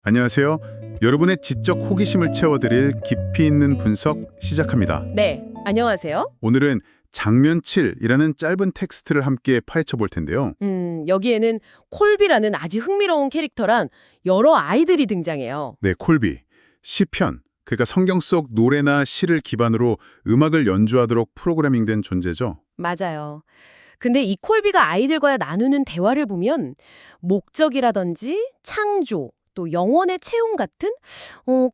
안녕하세요. 여러분의 지적 호기심을 채워드릴 깊이 있는 분석 시작합니다. 네, 안녕하세요. 오늘은 장면 7이라는 짧은 텍스트를 함께 파헤쳐 볼 텐데요. 여기에는 콜비라는 아주 흥미로운 캐릭터란 여러 아이들이 등장해요. 네, 콜비, 시편, 그러니까 성경 속 노래나 시를 기반으로 음악을 연주하도록 프로그래밍된 존재죠. 맞아요. 근데 이 콜비가 아이들과 나누는 대화를 보면 목적이라든지 창조, 또 영혼의 채움 같은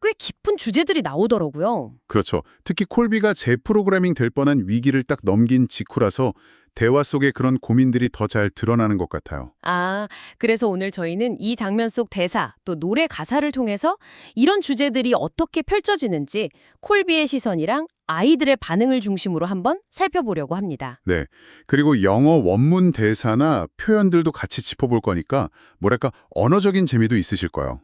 꽤 깊은 주제들이 나오더라고요. 그렇죠. 특히 콜비가 재프로그래밍 될 뻔한 위기를 딱 넘긴 직후라서 대화 속에 그런 고민들이 더 잘 드러나는 것 같아요. 아, 그래서 오늘 저희는 이 장면 속 대사, 또 노래 가사를 통해서 이런 주제들이 어떻게 펼쳐지는지 콜비의 시선이랑 아이들의 반응을 중심으로 한번 살펴보려고 합니다. 네. 그리고 영어 원문 대사나 표현들도 같이 짚어볼 거니까 뭐랄까 언어적인 재미도 있으실 거예요.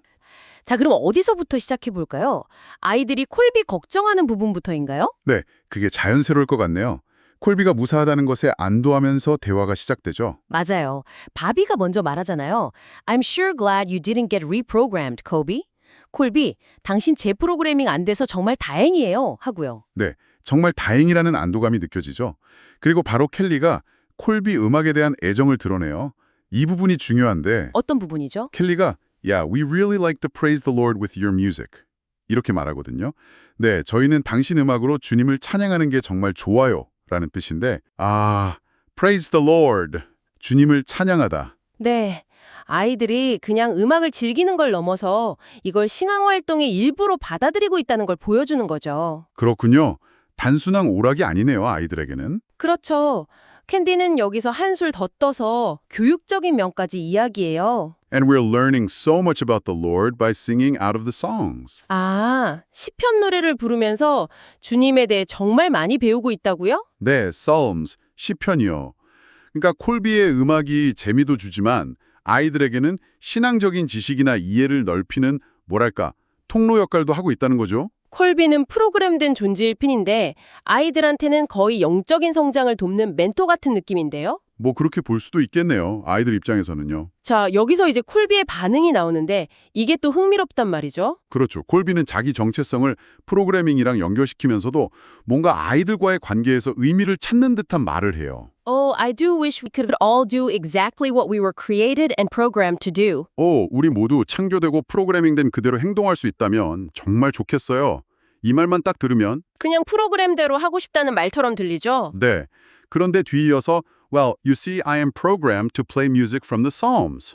자, 그럼 어디서부터 시작해 볼까요? 아이들이 콜비 걱정하는 부분부터인가요? 네, 그게 자연스러울 것 같네요. 콜비가 무사하다는 것에 안도하면서 대화가 시작되죠. 맞아요. 바비가 먼저 말하잖아요. I'm sure glad you didn't get reprogrammed, Kobe. 콜비, 당신 재프로그래밍 안 돼서 정말 다행이에요. 하고요. 네, 정말 다행이라는 안도감이 느껴지죠. 그리고 바로 켈리가 콜비 음악에 대한 애정을 드러내요. 이 부분이 중요한데 어떤 부분이죠? 켈리가 Yeah, we really like to praise the Lord with your music. 이렇게 말하거든요. 네, 저희는 당신 음악으로 주님을 찬양하는 게 정말 좋아요. 라는 뜻인데 praise the Lord. 주님을 찬양하다. 네. 아이들이 그냥 음악을 즐기는 걸 넘어서 이걸 신앙활동의 일부로 받아들이고 있다는 걸 보여주는 거죠. 그렇군요. 단순한 오락이 아니네요, 아이들에게는. 그렇죠. 캔디는 여기서 한술 더 떠서 교육적인 면까지 이야기해요. And we're learning so much about the Lord by singing out of the songs. 아, 시편 노래를 부르면서 주님에 대해 정말 많이 배우고 있다고요? 네, Psalms, 시편이요. 그러니까 콜비의 음악이 재미도 주지만 아이들에게는 신앙적인 지식이나 이해를 넓히는 뭐랄까 통로 역할도 하고 있다는 거죠. 콜비는 프로그램된 존재일 뿐인데 아이들한테는 거의 영적인 성장을 돕는 멘토 같은 느낌인데요? 뭐 그렇게 볼 수도 있겠네요. 아이들 입장에서는요. 자, 여기서 이제 콜비의 반응이 나오는데 이게 또 흥미롭단 말이죠. 그렇죠. 콜비는 자기 정체성을 프로그래밍이랑 연결시키면서도 뭔가 아이들과의 관계에서 의미를 찾는 듯한 말을 해요. Oh, I do wish we could all do exactly what we were created and programmed to do. 우리 모두 창조되고 프로그래밍된 그대로 행동할 수 있다면 정말 좋겠어요. 이 말만 딱 들으면 그냥 프로그램대로 하고 싶다는 말처럼 들리죠? 네. 그런데 뒤이어서 Well, you see, I am programmed to play music from the Psalms.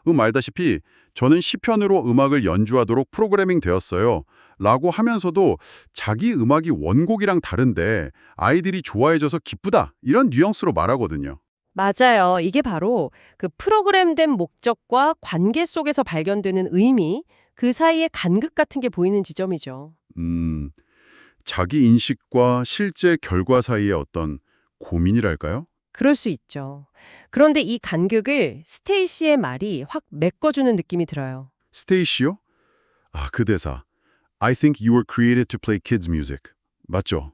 말다시피 저는 시편으로 음악을 연주하도록 프로그래밍 되었어요. 라고 하면서도 자기 음악이 원곡이랑 다른데 아이들이 좋아해줘서 기쁘다. 이런 뉘앙스로 말하거든요. 맞아요. 이게 바로 그 프로그램된 목적과 관계 속에서 발견되는 의미, 그 사이의 간극 같은 게 보이는 지점이죠. 자기 인식과 실제 결과 사이의 어떤 고민이랄까요? 그럴 수 있죠. 그런데 이 간극을 스테이시의 말이 확 메꿔주는 느낌이 들어요. 스테이시요? 그 대사. I think you were created to play kids music. 맞죠?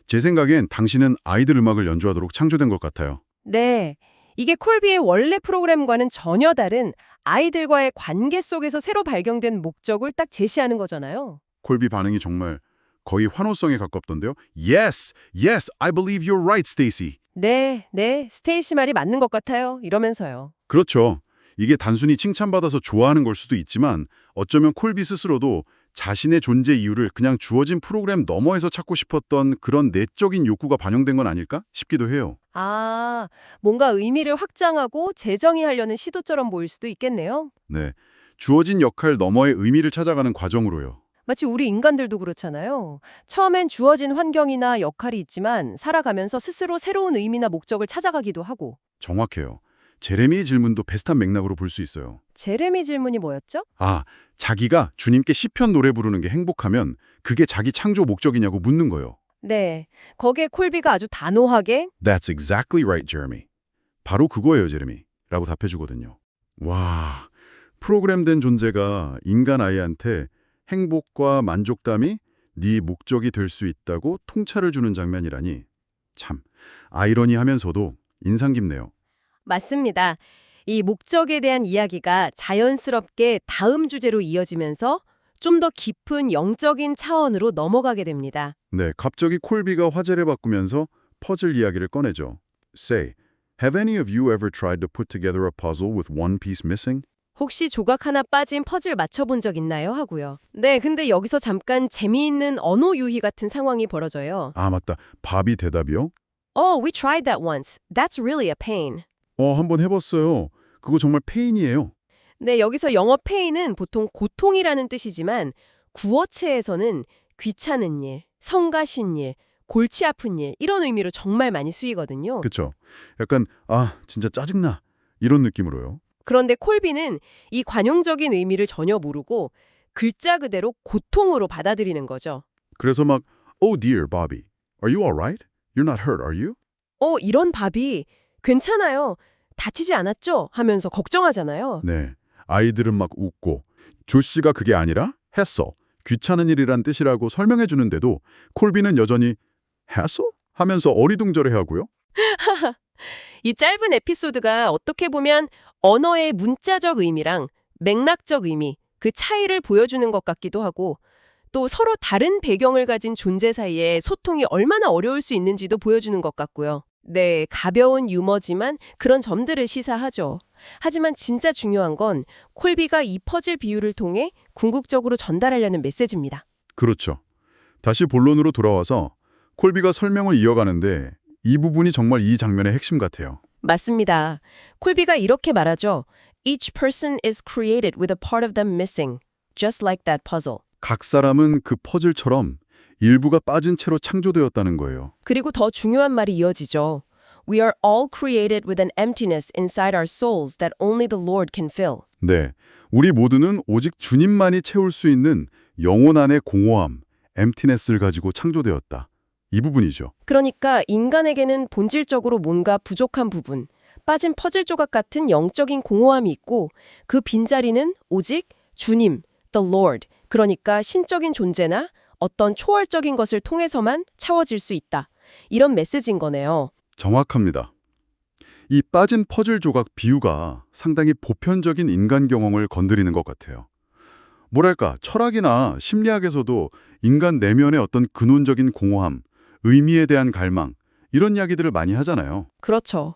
제 생각엔 당신은 아이들 음악을 연주하도록 창조된 것 같아요. 네. 이게 콜비의 원래 프로그램과는 전혀 다른 아이들과의 관계 속에서 새로 발견된 목적을 딱 제시하는 거잖아요. 콜비 반응이 정말 거의 환호성에 가깝던데요. Yes, yes, I believe you're right, Stacy. 네, 스테이시 말이 맞는 것 같아요. 이러면서요. 그렇죠. 이게 단순히 칭찬받아서 좋아하는 걸 수도 있지만 어쩌면 콜비 스스로도 자신의 존재 이유를 그냥 주어진 프로그램 너머에서 찾고 싶었던 그런 내적인 욕구가 반영된 건 아닐까 싶기도 해요. 아, 뭔가 의미를 확장하고 재정의하려는 시도처럼 보일 수도 있겠네요. 네, 주어진 역할 너머의 의미를 찾아가는 과정으로요. 마치 우리 인간들도 그렇잖아요. 처음엔 주어진 환경이나 역할이 있지만 살아가면서 스스로 새로운 의미나 목적을 찾아가기도 하고. 정확해요. 제레미의 질문도 비슷한 맥락으로 볼 수 있어요. 제레미 질문이 뭐였죠? 자기가 주님께 시편 노래 부르는 게 행복하면 그게 자기 창조 목적이냐고 묻는 거예요. 네, 거기에 콜비가 아주 단호하게 That's exactly right, Jeremy. 바로 그거예요, 제레미. 라고 답해주거든요. 와, 프로그램된 존재가 인간 아이한테 행복과 만족감이 네 목적이 될 수 있다고 통찰을 주는 장면이라니 참 아이러니하면서도 인상 깊네요. 맞습니다. 이 목적에 대한 이야기가 자연스럽게 다음 주제로 이어지면서 좀 더 깊은 영적인 차원으로 넘어가게 됩니다. 네, 갑자기 콜비가 화제를 바꾸면서 퍼즐 이야기를 꺼내죠. Say, have any of you ever tried to put together a puzzle with one piece missing? 혹시 조각 하나 빠진 퍼즐 맞춰본 적 있나요? 하고요. 네, 근데 여기서 잠깐 재미있는 언어 유희 같은 상황이 벌어져요. 아, 맞다. 바비 대답이요? Oh, we tried that once. That's really a pain. 한번 해봤어요. 그거 정말 페인이에요. 네, 여기서 영어 pain은 보통 고통이라는 뜻이지만 구어체에서는 귀찮은 일, 성가신 일, 골치 아픈 일 이런 의미로 정말 많이 쓰이거든요. 그쵸? 약간 진짜 짜증나. 이런 느낌으로요. 그런데 콜비는 이 관용적인 의미를 전혀 모르고 글자 그대로 고통으로 받아들이는 거죠. 그래서 막 Oh dear, Bobby. Are you alright? You're not hurt, are you? 이런 밥이 괜찮아요. 다치지 않았죠? 하면서 걱정하잖아요. 네. 아이들은 막 웃고 조 씨가 그게 아니라 했어. 귀찮은 일이란 뜻이라고 설명해 주는데도 콜비는 여전히 했어? 하면서 어리둥절해하고요. 이 짧은 에피소드가 어떻게 보면 언어의 문자적 의미랑 맥락적 의미, 그 차이를 보여주는 것 같기도 하고 또 서로 다른 배경을 가진 존재 사이에 소통이 얼마나 어려울 수 있는지도 보여주는 것 같고요. 네, 가벼운 유머지만 그런 점들을 시사하죠. 하지만 진짜 중요한 건 콜비가 이 퍼즐 비유를 통해 궁극적으로 전달하려는 메시지입니다. 그렇죠. 다시 본론으로 돌아와서 콜비가 설명을 이어가는데 이 부분이 정말 이 장면의 핵심 같아요. 맞습니다. 콜비가 이렇게 말하죠. Each person is created with a part of them missing, just like that puzzle. 각 사람은 그 퍼즐처럼 일부가 빠진 채로 창조되었다는 거예요. 그리고 더 중요한 말이 이어지죠. We are all created with an emptiness inside our souls that only the Lord can fill. 네, 우리 모두는 오직 주님만이 채울 수 있는 영혼 안의 공허함, emptiness를 가지고 창조되었다. 이 부분이죠. 그러니까 인간에게는 본질적으로 뭔가 부족한 부분, 빠진 퍼즐 조각 같은 영적인 공허함이 있고 그 빈자리는 오직 주님, the Lord, 그러니까 신적인 존재나 어떤 초월적인 것을 통해서만 채워질 수 있다. 이런 메시지인 거네요. 정확합니다. 이 빠진 퍼즐 조각 비유가 상당히 보편적인 인간 경험을 건드리는 것 같아요. 뭐랄까, 철학이나 심리학에서도 인간 내면의 어떤 근원적인 공허함, 의미에 대한 갈망, 이런 이야기들을 많이 하잖아요. 그렇죠.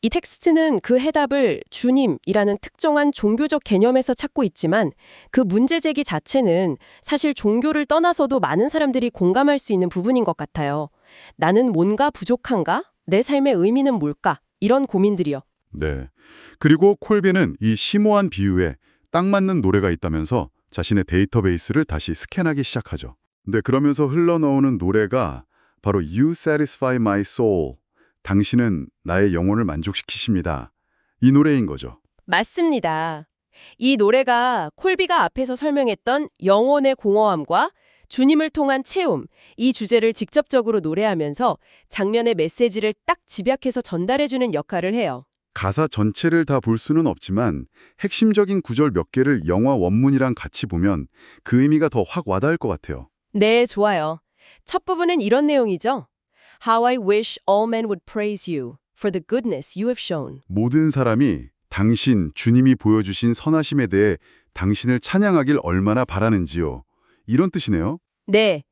이 텍스트는 그 해답을 주님이라는 특정한 종교적 개념에서 찾고 있지만 그 문제 제기 자체는 사실 종교를 떠나서도 많은 사람들이 공감할 수 있는 부분인 것 같아요. 나는 뭔가 부족한가? 내 삶의 의미는 뭘까? 이런 고민들이요. 네. 그리고 콜비는 이 심오한 비유에 딱 맞는 노래가 있다면서 자신의 데이터베이스를 다시 스캔하기 시작하죠. 네, 그러면서 흘러나오는 노래가 바로 You Satisfy My Soul, 당신은 나의 영혼을 만족시키십니다. 이 노래인 거죠. 맞습니다. 이 노래가 콜비가 앞에서 설명했던 영혼의 공허함과 주님을 통한 채움, 이 주제를 직접적으로 노래하면서 장면의 메시지를 딱 집약해서 전달해주는 역할을 해요. 가사 전체를 다 볼 수는 없지만 핵심적인 구절 몇 개를 영화 원문이랑 같이 보면 그 의미가 더 확 와닿을 것 같아요. 네, 좋아요. 첫 부분은 이런 내용이죠. How I wish all men would praise you for the goodness you have shown. 모든 사람이 당신, 주님이 보여주신 선하심에 대해 당신을 찬양하길 얼마나 바라는지요. 이런 뜻이네요. 네.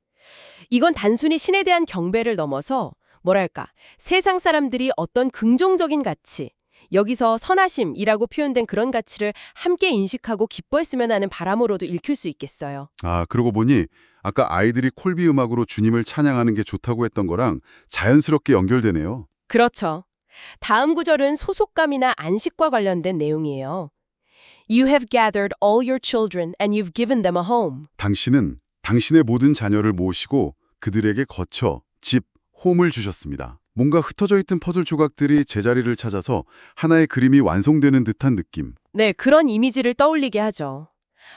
이건 단순히 신에 대한 경배를 넘어서 뭐랄까, 세상 사람들이 어떤 긍정적인 가치, 여기서 선하심이라고 표현된 그런 가치를 함께 인식하고 기뻐했으면 하는 바람으로도 읽힐 수 있겠어요. 그러고 보니 아까 아이들이 콜비 음악으로 주님을 찬양하는 게 좋다고 했던 거랑 자연스럽게 연결되네요. 그렇죠. 다음 구절은 소속감이나 안식과 관련된 내용이에요. You have gathered all your children and you've given them a home. 당신은 당신의 모든 자녀를 모으시고 그들에게 거처, 집, 홈을 주셨습니다. 뭔가 흩어져 있던 퍼즐 조각들이 제자리를 찾아서 하나의 그림이 완성되는 듯한 느낌. 네, 그런 이미지를 떠올리게 하죠.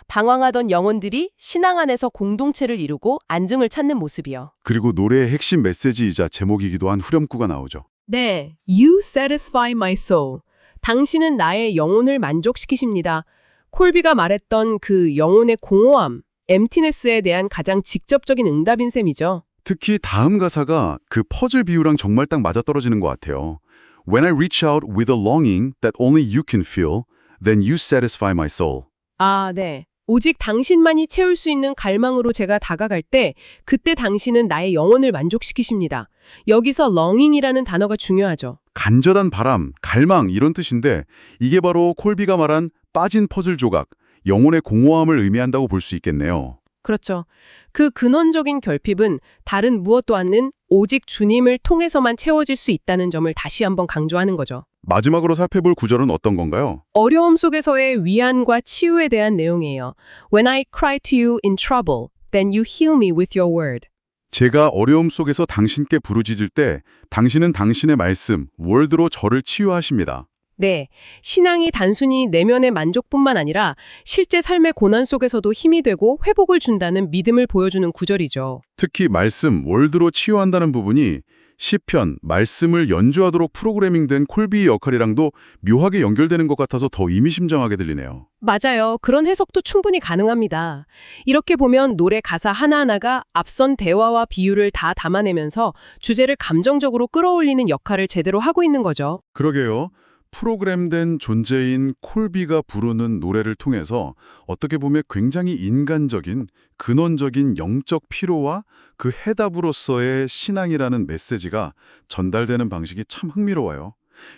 방황하던 영혼들이 신앙 안에서 공동체를 이루고 안증을 찾는 모습이요. 그리고 노래의 핵심 메시지이자 제목이기도 한 후렴구가 나오죠. 네, You satisfy my soul. 당신은 나의 영혼을 만족시키십니다. 콜비가 말했던 그 영혼의 공허함, emptiness에 대한 가장 직접적인 응답인 셈이죠. 특히 다음 가사가 그 퍼즐 비유랑 정말 딱 맞아떨어지는 것 같아요. When I reach out with a longing that only you can feel, then you satisfy my soul. 아, 네. 오직 당신만이 채울 수 있는 갈망으로 제가 다가갈 때 그때 당신은 나의 영혼을 만족시키십니다. 여기서 longing이라는 단어가 중요하죠. 간절한 바람, 갈망 이런 뜻인데 이게 바로 콜비가 말한 빠진 퍼즐 조각, 영혼의 공허함을 의미한다고 볼 수 있겠네요. 그렇죠. 그 근원적인 결핍은 다른 무엇도 않는 오직 주님을 통해서만 채워질 수 있다는 점을 다시 한번 강조하는 거죠. 마지막으로 살펴볼 구절은 어떤 건가요? 어려움 속에서의 위안과 치유에 대한 내용이에요. When I cry to you in trouble, then you heal me with your word. 제가 어려움 속에서 당신께 부르짖을 때 당신은 당신의 말씀, 월드로 저를 치유하십니다. 네, 신앙이 단순히 내면의 만족뿐만 아니라 실제 삶의 고난 속에서도 힘이 되고 회복을 준다는 믿음을 보여주는 구절이죠. 특히 말씀, 월드로 치유한다는 부분이 시편, 말씀을 연주하도록 프로그래밍된 콜비의 역할이랑도 묘하게 연결되는 것 같아서 더 의미심장하게 들리네요. 맞아요. 그런 해석도 충분히 가능합니다. 이렇게 보면 노래 가사 하나하나가 앞선 대화와 비유를 다 담아내면서 주제를 감정적으로 끌어올리는 역할을 제대로 하고 있는 거죠. 그러게요. 프로그램된 존재인 콜비가 부르는 노래를 통해서 어떻게 보면 굉장히 인간적인, 근원적인 영적 피로와 그 해답으로서의 신앙이라는 메시지가 전달되는 방식이 참 흥미로워요.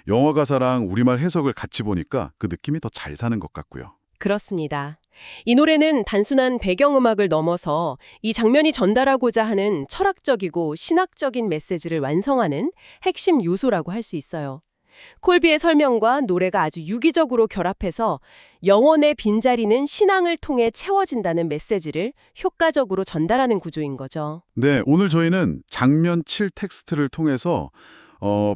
영어 가사랑 우리말 해석을 같이 보니까 그 느낌이 더 잘 사는 것 같고요. 그렇습니다. 이 노래는 단순한 배경음악을 넘어서 이 장면이 전달하고자 하는 철학적이고 신학적인 메시지를 완성하는 핵심 요소라고 할 수 있어요. 콜비의 설명과 노래가 아주 유기적으로 결합해서 영혼의 빈자리는 신앙을 통해 채워진다는 메시지를 효과적으로 전달하는 구조인 거죠. 네, 오늘 저희는 장면 7 텍스트를 통해서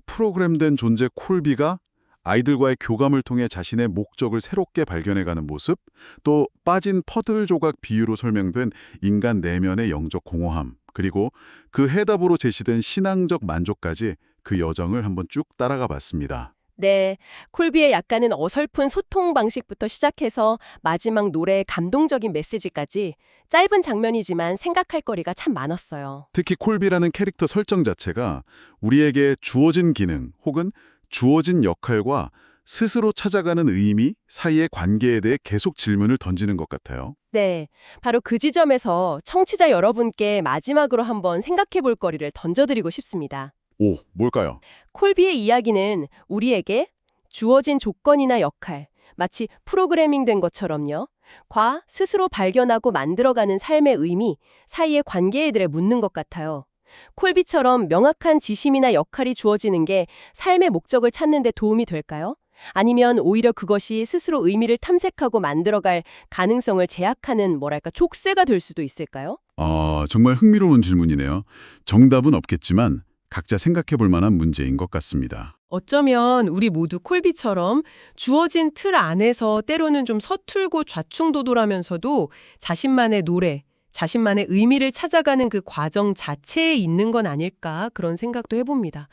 프로그램된 존재 콜비가 아이들과의 교감을 통해 자신의 목적을 새롭게 발견해가는 모습, 또 빠진 퍼즐 조각 비유로 설명된 인간 내면의 영적 공허함, 그리고 그 해답으로 제시된 신앙적 만족까지 그 여정을 한번 쭉 따라가 봤습니다. 네, 콜비의 약간은 어설픈 소통 방식부터 시작해서 마지막 노래의 감동적인 메시지까지 짧은 장면이지만 생각할 거리가 참 많았어요. 특히 콜비라는 캐릭터 설정 자체가 우리에게 주어진 기능 혹은 주어진 역할과 스스로 찾아가는 의미 사이의 관계에 대해 계속 질문을 던지는 것 같아요. 네, 바로 그 지점에서 청취자 여러분께 마지막으로 한번 생각해 볼 거리를 던져드리고 싶습니다. 오, 뭘까요? 콜비의 이야기는 우리에게 주어진 조건이나 역할, 마치 프로그래밍 된 것처럼요. 과 스스로 발견하고 만들어가는 삶의 의미 사이의 관계에 대해 묻는 것 같아요. 콜비처럼 명확한 지심이나 역할이 주어지는 게 삶의 목적을 찾는 데 도움이 될까요? 아니면 오히려 그것이 스스로 의미를 탐색하고 만들어갈 가능성을 제약하는 족쇄가 될 수도 있을까요? 정말 흥미로운 질문이네요. 정답은 없겠지만 각자 생각해 볼 만한 문제인 것 같습니다. 어쩌면 우리 모두 콜비처럼 주어진 틀 안에서 때로는 좀 서툴고 좌충도돌하면서도 자신만의 노래, 자신만의 의미를 찾아가는 그 과정 자체에 있는 건 아닐까 그런 생각도 해봅니다.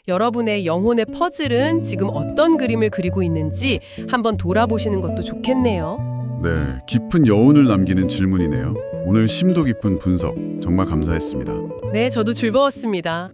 여러분의 영혼의 퍼즐은 지금 어떤 그림을 그리고 있는지 한번 돌아보시는 것도 좋겠네요. 네, 깊은 여운을 남기는 질문이네요. 오늘 심도 깊은 분석 정말 감사했습니다. 네, 저도 즐거웠습니다.